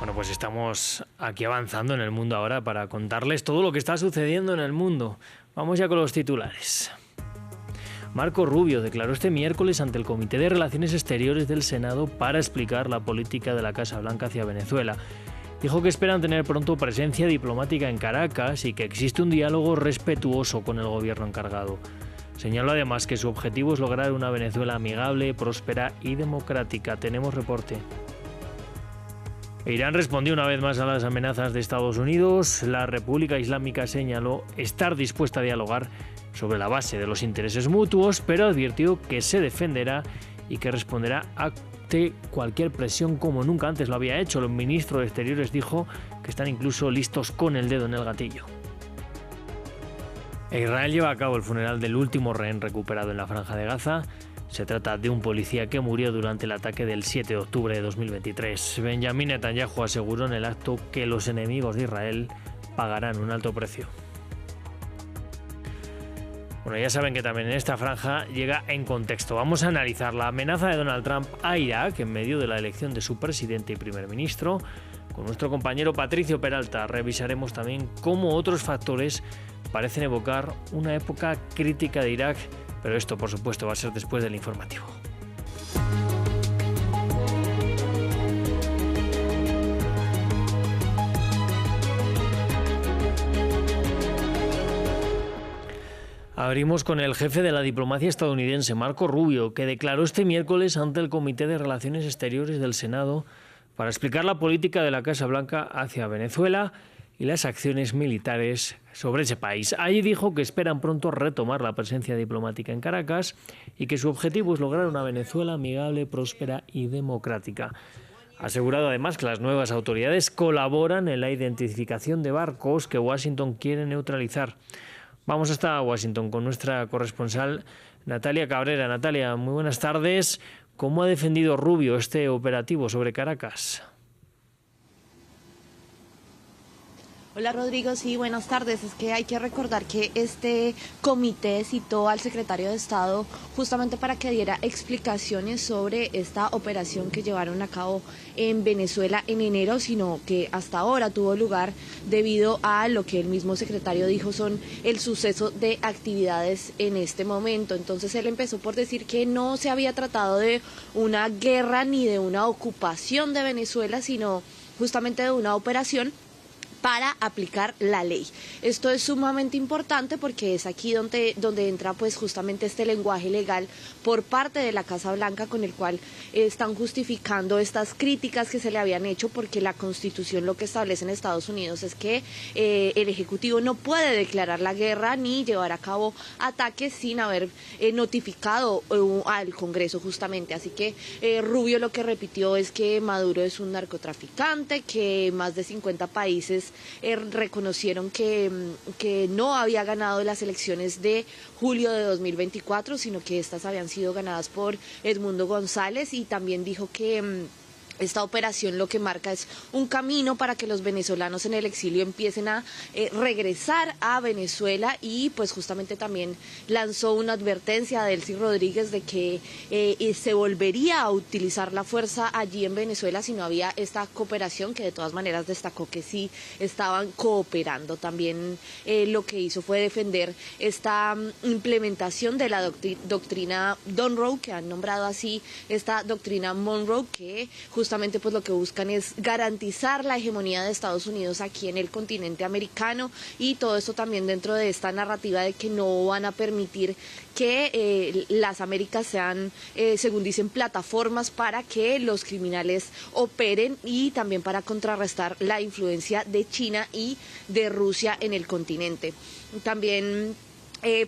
Bueno, pues estamos aquí avanzando en el mundo ahora para contarles todo lo que está sucediendo en el mundo. Vamos ya con los titulares. Marco Rubio declaró este miércoles ante el Comité de Relaciones Exteriores del Senado para explicar la política de la Casa Blanca hacia Venezuela. Dijo que esperan tener pronto presencia diplomática en Caracas y que existe un diálogo respetuoso con el gobierno encargado. Señaló además que su objetivo es lograr una Venezuela amigable, próspera y democrática. Tenemos reporte. Irán respondió una vez más a las amenazas de Estados Unidos. La República Islámica señaló estar dispuesta a dialogar sobre la base de los intereses mutuos, pero advirtió que se defenderá y que responderá ante cualquier presión como nunca antes lo había hecho. El ministro de Exteriores dijo que están incluso listos con el dedo en el gatillo. Israel lleva a cabo el funeral del último rehén recuperado en la Franja de Gaza. Se trata de un policía que murió durante el ataque del 7 de octubre de 2023. Benjamin Netanyahu aseguró en el acto que los enemigos de Israel pagarán un alto precio. Bueno, ya saben que también en esta franja llega en contexto. Vamos a analizar la amenaza de Donald Trump a Irak en medio de la elección de su presidente y primer ministro. Con nuestro compañero Patricio Peralta revisaremos también cómo otros factores parecen evocar una época crítica de Irak. Pero esto, por supuesto, va a ser después del informativo. Abrimos con el jefe de la diplomacia estadounidense, Marco Rubio, que declaró este miércoles ante el Comité de Relaciones Exteriores del Senado para explicar la política de la Casa Blanca hacia Venezuela y las acciones militares sobre ese país. Allí dijo que esperan pronto retomar la presencia diplomática en Caracas y que su objetivo es lograr una Venezuela amigable, próspera y democrática. Ha asegurado además que las nuevas autoridades colaboran en la identificación de barcos que Washington quiere neutralizar. Vamos hasta Washington con nuestra corresponsal Natalia Cabrera. Natalia, muy buenas tardes. ¿Cómo ha defendido Rubio este operativo sobre Caracas? Hola Rodrigo, sí, buenas tardes. Es que hay que recordar que este comité citó al secretario de Estado justamente para que diera explicaciones sobre esta operación que llevaron a cabo en Venezuela en enero, sino que hasta ahora tuvo lugar debido a lo que el mismo secretario dijo son el suceso de actividades en este momento. Entonces él empezó por decir que no se había tratado de una guerra ni de una ocupación de Venezuela, sino justamente de una operación para aplicar la ley. Esto es sumamente importante porque es aquí donde entra pues justamente este lenguaje legal por parte de la Casa Blanca con el cual están justificando estas críticas que se le habían hecho, porque la Constitución lo que establece en Estados Unidos es que el Ejecutivo no puede declarar la guerra ni llevar a cabo ataques sin haber notificado al Congreso justamente. Así que Rubio lo que repitió es que Maduro es un narcotraficante, que más de 50 países reconocieron que no había ganado las elecciones de julio de 2024, sino que estas habían sido ganadas por Edmundo González, y también dijo que esta operación lo que marca es un camino para que los venezolanos en el exilio empiecen a regresar a Venezuela, y pues justamente también lanzó una advertencia a Delcy Rodríguez de que se volvería a utilizar la fuerza allí en Venezuela si no había esta cooperación, que de todas maneras destacó que sí estaban cooperando. También lo que hizo fue defender esta implementación de la doctrina Monroe, que han nombrado así esta doctrina Monroe, que justamente pues lo que buscan es garantizar la hegemonía de Estados Unidos aquí en el continente americano, y todo esto también dentro de esta narrativa de que no van a permitir que las Américas sean, según dicen, plataformas para que los criminales operen, y también para contrarrestar la influencia de China y de Rusia en el continente. También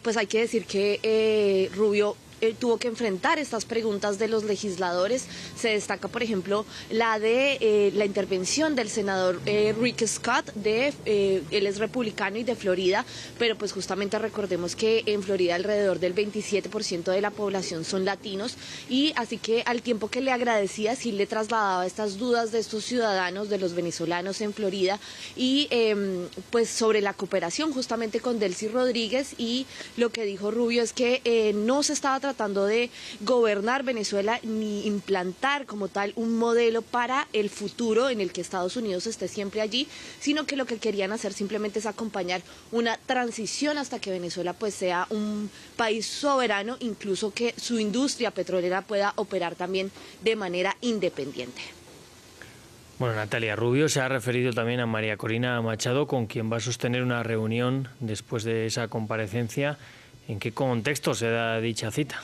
pues hay que decir que Rubio tuvo que enfrentar estas preguntas de los legisladores. Se destaca, por ejemplo, la de la intervención del senador Rick Scott, él es republicano y de Florida, pero pues justamente recordemos que en Florida alrededor del 27% de la población son latinos, y así que al tiempo que le agradecía, sí le trasladaba estas dudas de estos ciudadanos, de los venezolanos en Florida, y pues sobre la cooperación justamente con Delcy Rodríguez. Y lo que dijo Rubio es que no se estaba tratando tratando de gobernar Venezuela ni implantar como tal un modelo para el futuro en el que Estados Unidos esté siempre allí, sino que lo que querían hacer simplemente es acompañar una transición hasta que Venezuela pues sea un país soberano, incluso que su industria petrolera pueda operar también de manera independiente. Bueno, Natalia, Rubio se ha referido también a María Corina Machado, con quien va a sostener una reunión después de esa comparecencia. ¿En qué contexto se da dicha cita?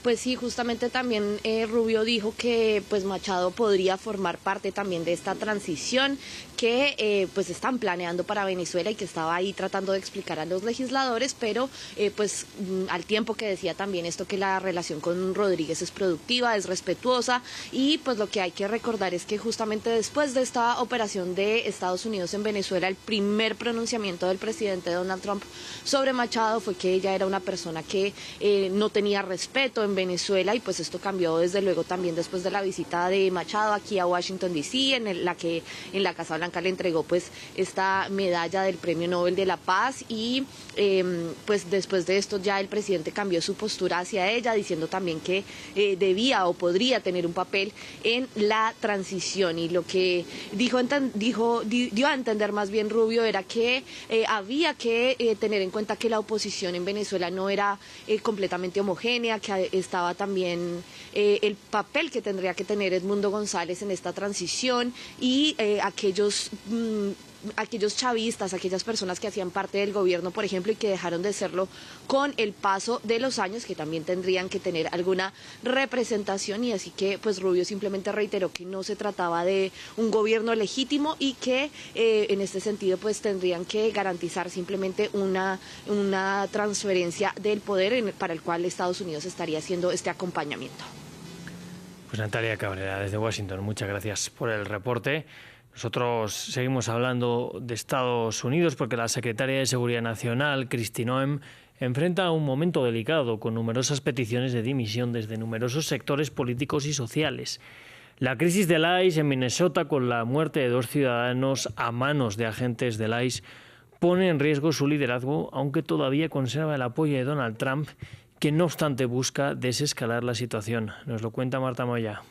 Pues sí, justamente también Rubio dijo que pues Machado podría formar parte también de esta transición que pues están planeando para Venezuela y que estaba ahí tratando de explicar a los legisladores, pero pues al tiempo que decía también esto, que la relación con Rodríguez es productiva, es respetuosa, y pues lo que hay que recordar es que justamente después de esta operación de Estados Unidos en Venezuela, el primer pronunciamiento del presidente Donald Trump sobre Machado fue que ella era una persona que no tenía respeto en Venezuela, y pues esto cambió desde luego también después de la visita de Machado aquí a Washington D.C., en la que en la Casa Blanca le entregó pues esta medalla del Premio Nobel de la Paz, y pues después de esto ya el presidente cambió su postura hacia ella, diciendo también que debía o podría tener un papel en la transición, y lo que dio a entender más bien Rubio era que había que tener en cuenta que la oposición en Venezuela no era completamente homogénea, que estaba también el papel que tendría que tener Edmundo González en esta transición, y aquellos chavistas, aquellas personas que hacían parte del gobierno, por ejemplo, y que dejaron de serlo con el paso de los años, que también tendrían que tener alguna representación, y así que pues Rubio simplemente reiteró que no se trataba de un gobierno legítimo y que en este sentido pues tendrían que garantizar simplemente una transferencia del poder para el cual Estados Unidos estaría haciendo este acompañamiento. Pues Natalia Cabrera, desde Washington, muchas gracias por el reporte. Nosotros seguimos hablando de Estados Unidos porque la secretaria de Seguridad Nacional, Kristi Noem, enfrenta un momento delicado con numerosas peticiones de dimisión desde numerosos sectores políticos y sociales. La crisis del ICE en Minnesota, con la muerte de 2 ciudadanos a manos de agentes del ICE, pone en riesgo su liderazgo, aunque todavía conserva el apoyo de Donald Trump, que no obstante busca desescalar la situación. Nos lo cuenta Marta Moya.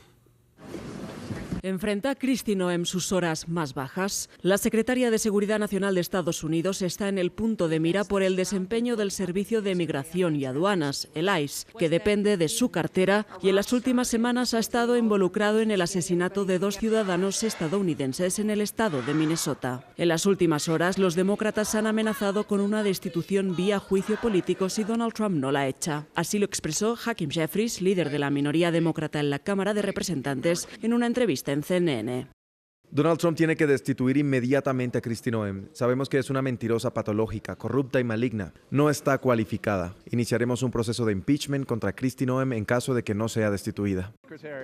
Enfrenta a Kristi Noem sus horas más bajas. La secretaria de Seguridad Nacional de Estados Unidos está en el punto de mira por el desempeño del Servicio de Migración y Aduanas, el ICE, que depende de su cartera, y en las últimas semanas ha estado involucrado en el asesinato de 2 ciudadanos estadounidenses en el estado de Minnesota. En las últimas horas, los demócratas han amenazado con una destitución vía juicio político si Donald Trump no la echa. Así lo expresó Hakeem Jeffries, líder de la minoría demócrata en la Cámara de Representantes, en una entrevista en CNN. Donald Trump tiene que destituir inmediatamente a Kristi Noem. Sabemos que es una mentirosa patológica, corrupta y maligna. No está cualificada. Iniciaremos un proceso de impeachment contra Kristi Noem en caso de que no sea destituida.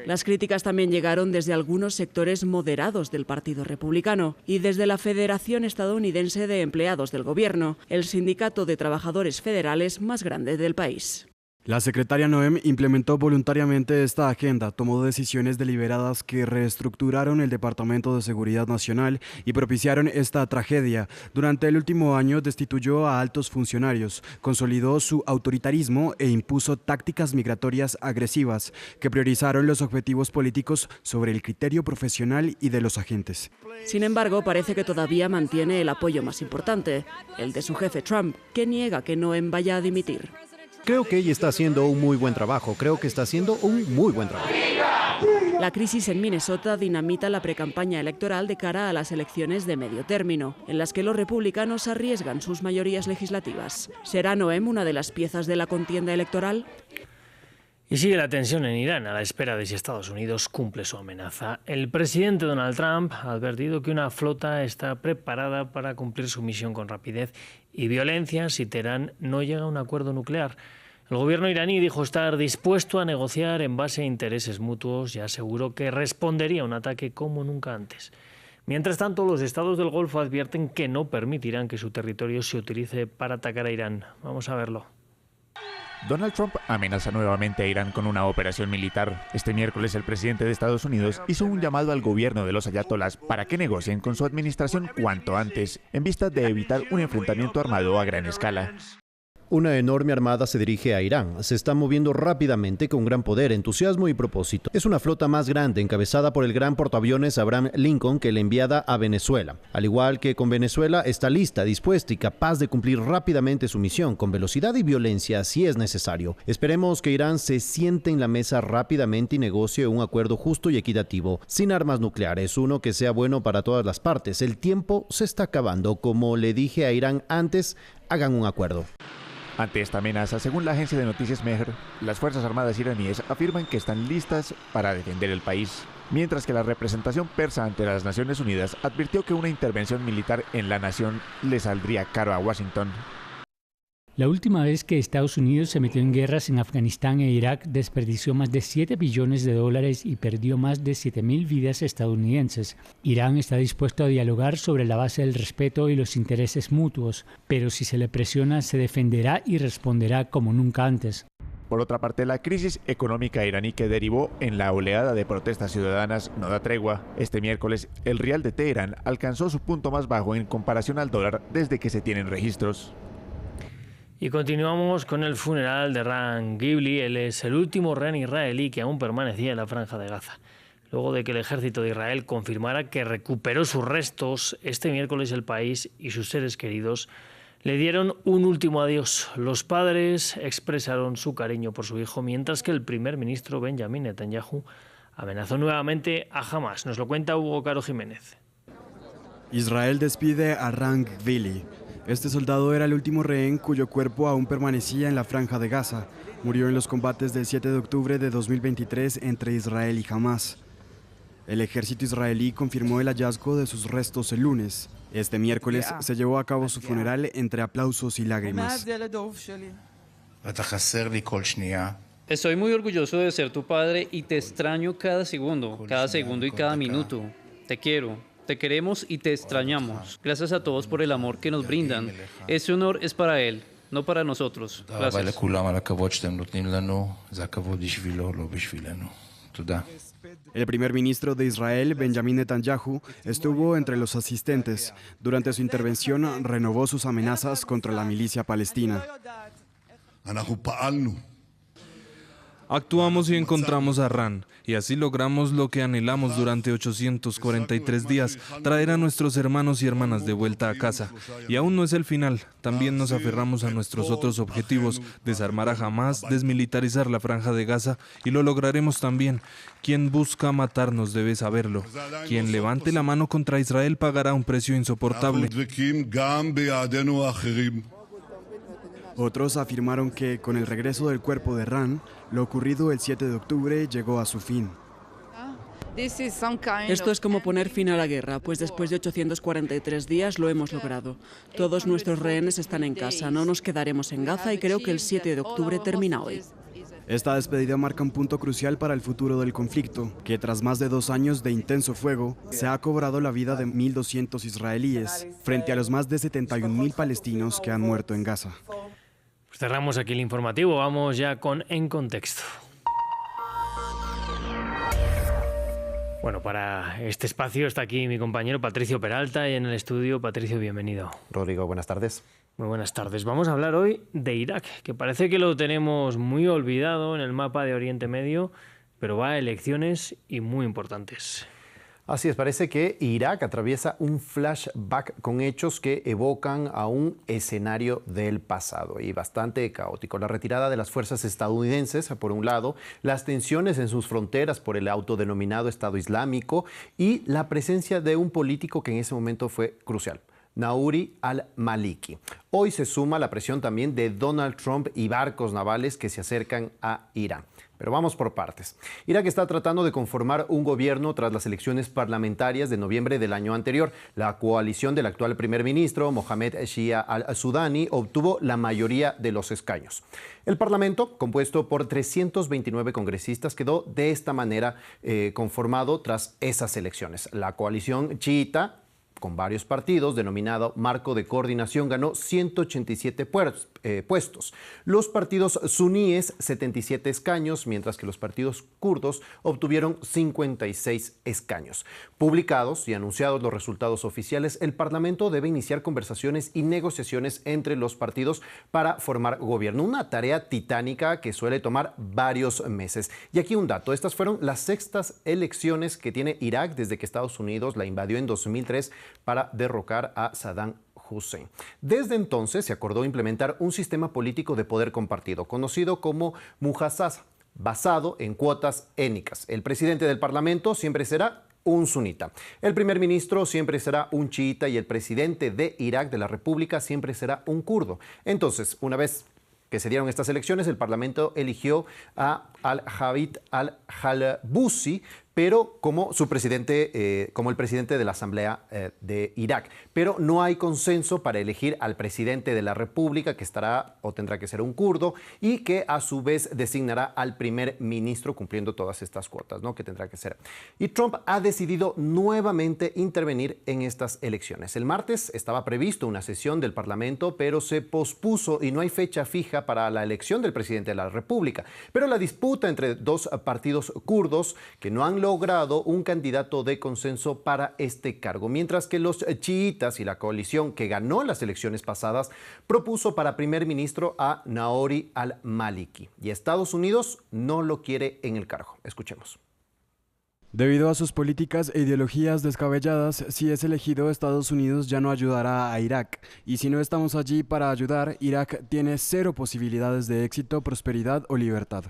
Las críticas también llegaron desde algunos sectores moderados del Partido Republicano y desde la Federación Estadounidense de Empleados del Gobierno, el sindicato de trabajadores federales más grande del país. La secretaria Noem implementó voluntariamente esta agenda, tomó decisiones deliberadas que reestructuraron el Departamento de Seguridad Nacional y propiciaron esta tragedia. Durante el último año destituyó a altos funcionarios, consolidó su autoritarismo e impuso tácticas migratorias agresivas que priorizaron los objetivos políticos sobre el criterio profesional y de los agentes. Sin embargo, parece que todavía mantiene el apoyo más importante, el de su jefe Trump, que niega que Noem vaya a dimitir. Creo que ella está haciendo un muy buen trabajo. La crisis en Minnesota dinamita la precampaña electoral de cara a las elecciones de medio término, en las que los republicanos arriesgan sus mayorías legislativas. ¿Será Noem una de las piezas de la contienda electoral? Y sigue la tensión en Irán a la espera de si Estados Unidos cumple su amenaza. El presidente Donald Trump ha advertido que una flota está preparada para cumplir su misión con rapidez y violencia si Teherán no llega a un acuerdo nuclear. El gobierno iraní dijo estar dispuesto a negociar en base a intereses mutuos y aseguró que respondería a un ataque como nunca antes. Mientras tanto, los estados del Golfo advierten que no permitirán que su territorio se utilice para atacar a Irán. Vamos a verlo. Donald Trump amenaza nuevamente a Irán con una operación militar. Este miércoles el presidente de Estados Unidos hizo un llamado al gobierno de los ayatolás para que negocien con su administración cuanto antes, en vista de evitar un enfrentamiento armado a gran escala. Una enorme armada se dirige a Irán. Se está moviendo rápidamente con gran poder, entusiasmo y propósito. Es una flota más grande, encabezada por el gran portaaviones Abraham Lincoln, que la enviada a Venezuela. Al igual que con Venezuela, está lista, dispuesta y capaz de cumplir rápidamente su misión, con velocidad y violencia si es necesario. Esperemos que Irán se siente en la mesa rápidamente y negocie un acuerdo justo y equitativo, sin armas nucleares, uno que sea bueno para todas las partes. El tiempo se está acabando. Como le dije a Irán antes, hagan un acuerdo. Ante esta amenaza, según la agencia de noticias Mehr, las Fuerzas Armadas iraníes afirman que están listas para defender el país, mientras que la representación persa ante las Naciones Unidas advirtió que una intervención militar en la nación le saldría caro a Washington. La última vez que Estados Unidos se metió en guerras en Afganistán e Irak desperdició más de $7 billones y perdió más de 7.000 vidas estadounidenses. Irán está dispuesto a dialogar sobre la base del respeto y los intereses mutuos, pero si se le presiona se defenderá y responderá como nunca antes. Por otra parte, la crisis económica iraní que derivó en la oleada de protestas ciudadanas no da tregua. Este miércoles, el rial de Teherán alcanzó su punto más bajo en comparación al dólar desde que se tienen registros. Y continuamos con el funeral de Ran Ghibli. Él es el último rehén israelí que aún permanecía en la Franja de Gaza. Luego de que el ejército de Israel confirmara que recuperó sus restos, este miércoles el país y sus seres queridos le dieron un último adiós. Los padres expresaron su cariño por su hijo, mientras que el primer ministro Benjamin Netanyahu amenazó nuevamente a Hamás. Nos lo cuenta Hugo Caro Jiménez. Israel despide a Ran Ghibli. Este soldado era el último rehén cuyo cuerpo aún permanecía en la Franja de Gaza. Murió en los combates del 7 de octubre de 2023 entre Israel y Hamás. El ejército israelí confirmó el hallazgo de sus restos el lunes. Este miércoles se llevó a cabo su funeral entre aplausos y lágrimas. Estoy muy orgulloso de ser tu padre y te extraño cada segundo y cada minuto. Te quiero. Te queremos y te extrañamos. Gracias a todos por el amor que nos brindan. Ese honor es para él, no para nosotros. Gracias. El primer ministro de Israel, Benjamin Netanyahu, estuvo entre los asistentes. Durante su intervención, renovó sus amenazas contra la milicia palestina. Actuamos y encontramos a Ran, y así logramos lo que anhelamos durante 843 días, traer a nuestros hermanos y hermanas de vuelta a casa. Y aún no es el final, también nos aferramos a nuestros otros objetivos, desarmar a Hamás, desmilitarizar la Franja de Gaza, y lo lograremos también. Quien busca matarnos debe saberlo. Quien levante la mano contra Israel pagará un precio insoportable. Otros afirmaron que, con el regreso del cuerpo de Ran, lo ocurrido el 7 de octubre llegó a su fin. Esto es como poner fin a la guerra, pues después de 843 días lo hemos logrado. Todos nuestros rehenes están en casa, no nos quedaremos en Gaza y creo que el 7 de octubre termina hoy. Esta despedida marca un punto crucial para el futuro del conflicto, que tras más de 2 años de intenso fuego, se ha cobrado la vida de 1.200 israelíes, frente a los más de 71.000 palestinos que han muerto en Gaza. Pues cerramos aquí el informativo, vamos ya con En Contexto. Bueno, para este espacio está aquí mi compañero Patricio Peralta y en el estudio. Patricio, bienvenido. Rodrigo, buenas tardes. Muy buenas tardes. Vamos a hablar hoy de Irak, que parece que lo tenemos muy olvidado en el mapa de Oriente Medio, pero va a elecciones y muy importantes. Así es, parece que Irak atraviesa un flashback con hechos que evocan a un escenario del pasado y bastante caótico. La retirada de las fuerzas estadounidenses, por un lado, las tensiones en sus fronteras por el autodenominado Estado Islámico y la presencia de un político que en ese momento fue crucial, Nouri al-Maliki. Hoy se suma la presión también de Donald Trump y barcos navales que se acercan a Irán. Pero vamos por partes. Irak está tratando de conformar un gobierno tras las elecciones parlamentarias de noviembre del año anterior. La coalición del actual primer ministro, Mohamed Shia al-Sudani, obtuvo la mayoría de los escaños. El parlamento, compuesto por 329 congresistas, quedó de esta manera conformado tras esas elecciones. La coalición chiita con varios partidos, denominado Marco de Coordinación, ganó 187 puestos. Los partidos suníes, 77 escaños, mientras que los partidos kurdos obtuvieron 56 escaños. Publicados y anunciados los resultados oficiales, el Parlamento debe iniciar conversaciones y negociaciones entre los partidos para formar gobierno. Una tarea titánica que suele tomar varios meses. Y aquí un dato, estas fueron las sextas elecciones que tiene Irak desde que Estados Unidos la invadió en 2003 para derrocar a Saddam Hussein. Desde entonces se acordó implementar un sistema político de poder compartido, conocido como muhasasa, basado en cuotas étnicas. El presidente del Parlamento siempre será un sunita. El primer ministro siempre será un chiita y el presidente de Irak, de la República, siempre será un kurdo. Entonces, una vez que se dieron estas elecciones, el Parlamento eligió a Al-Javid al-Halbusi, pero como su presidente, como el presidente de la Asamblea de Irak. Pero no hay consenso para elegir al presidente de la República, que estará o tendrá que ser un kurdo, y que a su vez designará al primer ministro, cumpliendo todas estas cuotas, ¿no?, que tendrá que ser. Y Trump ha decidido nuevamente intervenir en estas elecciones. El martes estaba previsto una sesión del Parlamento, pero se pospuso y no hay fecha fija para la elección del presidente de la República. Pero la disputa entre dos partidos kurdos que no han logrado un candidato de consenso para este cargo, mientras que los chiitas y la coalición que ganó las elecciones pasadas propuso para primer ministro a Nouri al-Maliki, y Estados Unidos no lo quiere en el cargo. Escuchemos. Debido a sus políticas e ideologías descabelladas, si es elegido, Estados Unidos ya no ayudará a Irak. Y si no estamos allí para ayudar, Irak tiene cero posibilidades de éxito, prosperidad o libertad.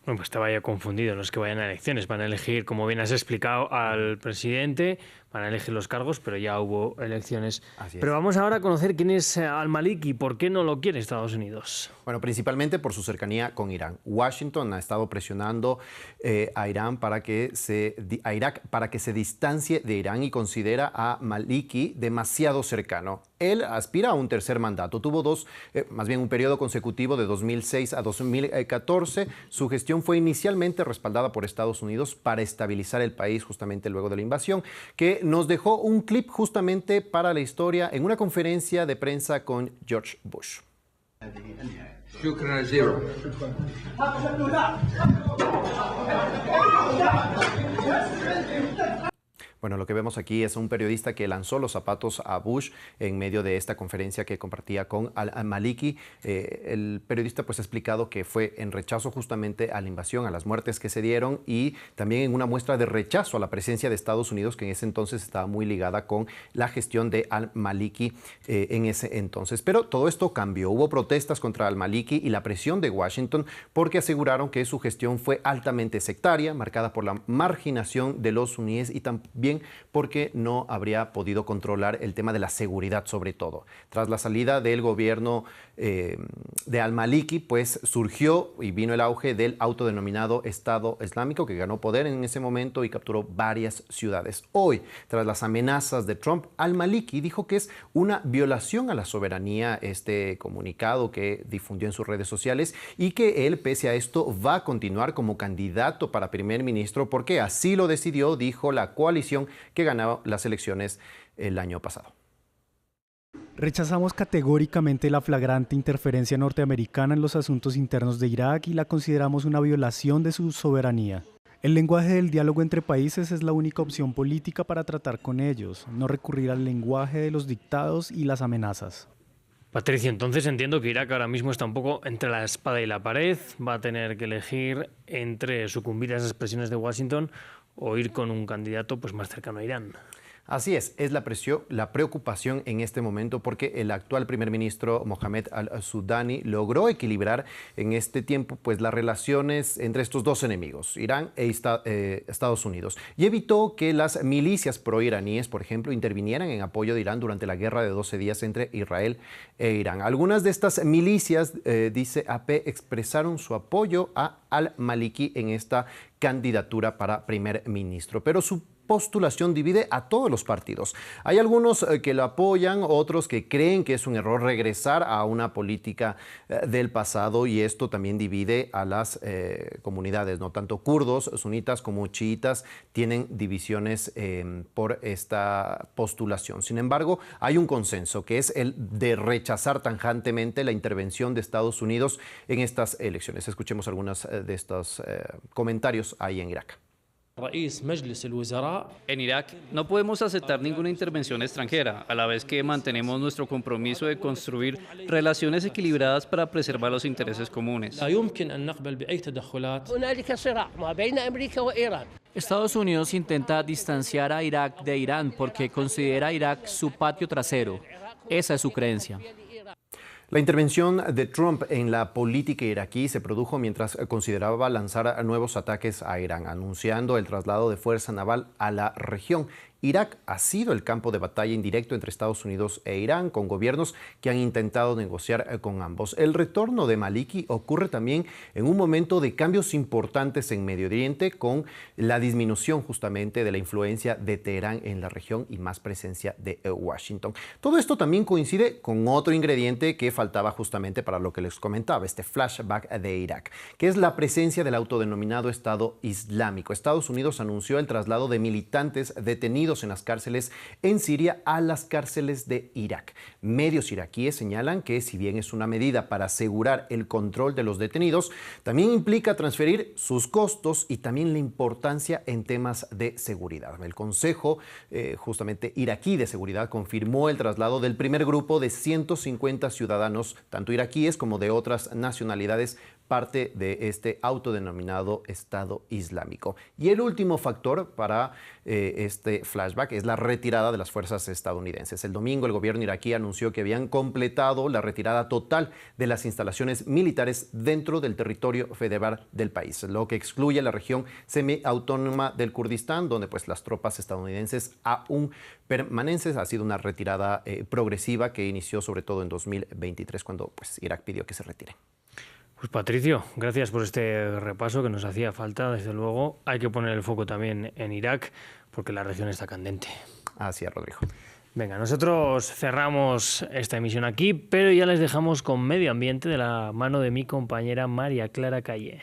Bueno, pues te vaya confundido, no es que vayan a elecciones, van a elegir, como bien has explicado, al presidente, van a elegir los cargos, pero ya hubo elecciones. Pero vamos ahora a conocer quién es al-Maliki y por qué no lo quiere Estados Unidos. Bueno, principalmente por su cercanía con Irán. Washington ha estado presionando a Irak para que se distancie de Irán y considera a Maliki demasiado cercano. Él aspira a un tercer mandato. Tuvo un periodo consecutivo de 2006 a 2014. Su gestión fue inicialmente respaldada por Estados Unidos para estabilizar el país justamente luego de la invasión, que nos dejó un clip justamente para la historia en una conferencia de prensa con George Bush. Bueno, lo que vemos aquí es un periodista que lanzó los zapatos a Bush en medio de esta conferencia que compartía con al-Maliki. El periodista pues ha explicado que fue en rechazo justamente a la invasión, a las muertes que se dieron, y también en una muestra de rechazo a la presencia de Estados Unidos, que en ese entonces estaba muy ligada con la gestión de al-Maliki en ese entonces. Pero todo esto cambió. Hubo protestas contra al-Maliki y la presión de Washington porque aseguraron que su gestión fue altamente sectaria, marcada por la marginación de los suníes y también porque no habría podido controlar el tema de la seguridad, sobre todo. Tras la salida del gobierno de al-Maliki, pues surgió y vino el auge del autodenominado Estado Islámico, que ganó poder en ese momento y capturó varias ciudades. Hoy, tras las amenazas de Trump, al-Maliki dijo que es una violación a la soberanía este comunicado que difundió en sus redes sociales, y que él, pese a esto, va a continuar como candidato para primer ministro porque así lo decidió, dijo, la coalición que ganó las elecciones el año pasado. Rechazamos categóricamente la flagrante interferencia norteamericana en los asuntos internos de Irak y la consideramos una violación de su soberanía. El lenguaje del diálogo entre países es la única opción política para tratar con ellos, no recurrir al lenguaje de los dictados y las amenazas. Patricia, entonces entiendo que Irak ahora mismo está un poco entre la espada y la pared, va a tener que elegir entre sucumbir a esas presiones de Washington o ir con un candidato pues más cercano a Irán. Así es la preocupación en este momento, porque el actual primer ministro Mohamed al-Sudani logró equilibrar en este tiempo pues las relaciones entre estos dos enemigos, Irán e Estados Unidos, y evitó que las milicias proiraníes, por ejemplo, intervinieran en apoyo de Irán durante la guerra de 12 días entre Israel e Irán. Algunas de estas milicias, dice AP, expresaron su apoyo a al-Maliki en esta candidatura para primer ministro, pero su postulación divide a todos los partidos. Hay algunos que lo apoyan, otros que creen que es un error regresar a una política del pasado, y esto también divide a las comunidades, ¿no? Tanto kurdos, sunitas como chiitas tienen divisiones por esta postulación. Sin embargo, hay un consenso que es el de rechazar tajantemente la intervención de Estados Unidos en estas elecciones. Escuchemos algunos de estos comentarios ahí en Irak. En Irak no podemos aceptar ninguna intervención extranjera, a la vez que mantenemos nuestro compromiso de construir relaciones equilibradas para preservar los intereses comunes. Estados Unidos intenta distanciar a Irak de Irán porque considera a Irak su patio trasero. Esa es su creencia. La intervención de Trump en la política iraquí se produjo mientras consideraba lanzar nuevos ataques a Irán, anunciando el traslado de fuerza naval a la región. Irak ha sido el campo de batalla indirecto entre Estados Unidos e Irán, con gobiernos que han intentado negociar con ambos. El retorno de Maliki ocurre también en un momento de cambios importantes en Medio Oriente, con la disminución justamente de la influencia de Teherán en la región y más presencia de Washington. Todo esto también coincide con otro ingrediente que faltaba justamente para lo que les comentaba, este flashback de Irak, que es la presencia del autodenominado Estado Islámico. Estados Unidos anunció el traslado de militantes detenidos en las cárceles en Siria a las cárceles de Irak. Medios iraquíes señalan que, si bien es una medida para asegurar el control de los detenidos, también implica transferir sus costos y también la importancia en temas de seguridad. El Consejo justamente iraquí de Seguridad confirmó el traslado del primer grupo de 150 ciudadanos, tanto iraquíes como de otras nacionalidades, parte de este autodenominado Estado Islámico. Y el último factor para este flashback es la retirada de las fuerzas estadounidenses. El domingo el gobierno iraquí anunció que habían completado la retirada total de las instalaciones militares dentro del territorio federal del país, lo que excluye la región semiautónoma del Kurdistán, donde pues las tropas estadounidenses aún permanecen. Ha sido una retirada progresiva que inició sobre todo en 2023, cuando pues Irak pidió que se retire. Pues Patricio, gracias por este repaso que nos hacía falta, desde luego. Hay que poner el foco también en Irak, porque la región está candente. Así es, Rodrigo. Venga, nosotros cerramos esta emisión aquí, pero ya les dejamos con Medio Ambiente de la mano de mi compañera María Clara Calle.